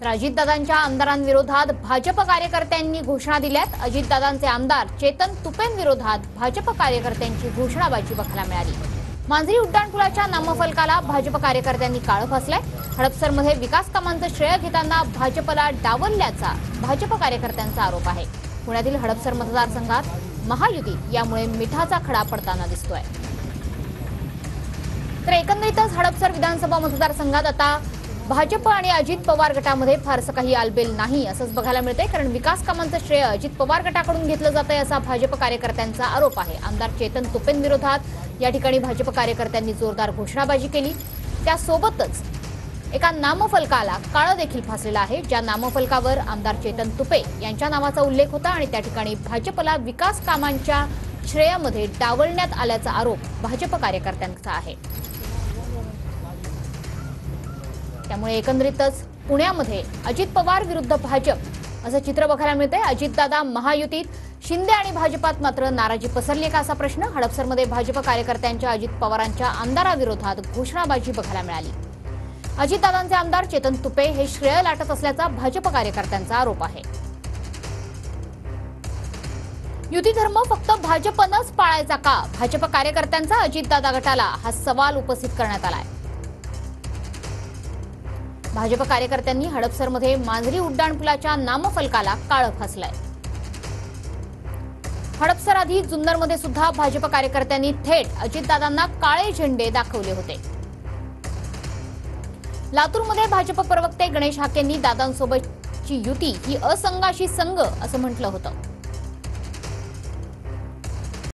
तर अजितदादांच्या आमदारांविरोधात भाजप कार्यकर्त्यांनी घोषणा दिल्यात। अजितदादांचे आमदार चेतन तुपेंविरोधात भाजप कार्यकर्त्यांची घोषणाबाजी बघायला मिळाली। मांजरी उड्डाणपुलाच्या नामफलकाला भाजप कार्यकर्त्यांनी काळं फासलंय। हडपसरमध्ये विकास कामांचं श्रेय घेताना भाजपला डावलल्याचा भाजप कार्यकर्त्यांचा आरोप आहे। पुण्यातील हडपसर मतदारसंघात महायुती यामुळे मिठाचा खडा पडताना दिसतोय। तर एकंदरीतच हडपसर विधानसभा मतदारसंघात आता भाजप आणि अजित पवार गटामध्ये फारसं काही आलबेल नाही असंच बघायला मिळतंय, कारण विकास कामांचं श्रेय अजित पवार गटाकडून घेतलं जातंय असा भाजप कार्यकर्त्यांचा आरोप आहे। आमदार चेतन तुपेंविरोधात या ठिकाणी भाजप कार्यकर्त्यांनी जोरदार घोषणाबाजी केली। त्यासोबतच एका नामफलकाला काळं देखील फासलेलं आहे, ज्या नामफलकावर आमदार चेतन तुपे यांच्या नावाचा उल्लेख होता आणि त्या ठिकाणी भाजपला विकास कामांच्या श्रेयामध्ये डावलण्यात आल्याचा आरोप भाजप कार्यकर्त्यांचा आहे। त्यामुळे एकंदरीतच पुण्यामध्ये अजित पवार विरुद्ध भाजप असं चित्र बघायला मिळतंय। अजितदादा महायुतीत, शिंदे आणि भाजपात मात्र नाराजी पसरली का असा प्रश्न। हडपसरमध्ये भाजप कार्यकर्त्यांच्या अजित पवारांच्या आमदाराविरोधात घोषणाबाजी बघायला मिळाली। अजितदादांचे आमदार चेतन तुपे हे श्रेय लाटत असल्याचा भाजप कार्यकर्त्यांचा आरोप आहे। युती धर्म फक्त भाजपनंच पाळायचा का? भाजप कार्यकर्त्यांचा अजितदादा गटाला हा सवाल उपस्थित करण्यात आलाय। भाजप कार्यकर्त्यांनी हडपसरमध्ये मांजरी उड्डाणपुलाच्या नामफलकाला काळं फासलंय। हडपसर आधी जुन्नरमध्ये सुद्धा भाजप कार्यकर्त्यांनी थेट अजितदादांना काळे झेंडे दाखवले होते। लातूरमध्ये भाजप प्रवक्ते गणेश हाकेंनी दादांसोबतची युती ही असंघाशी संघ असं म्हटलं होतं।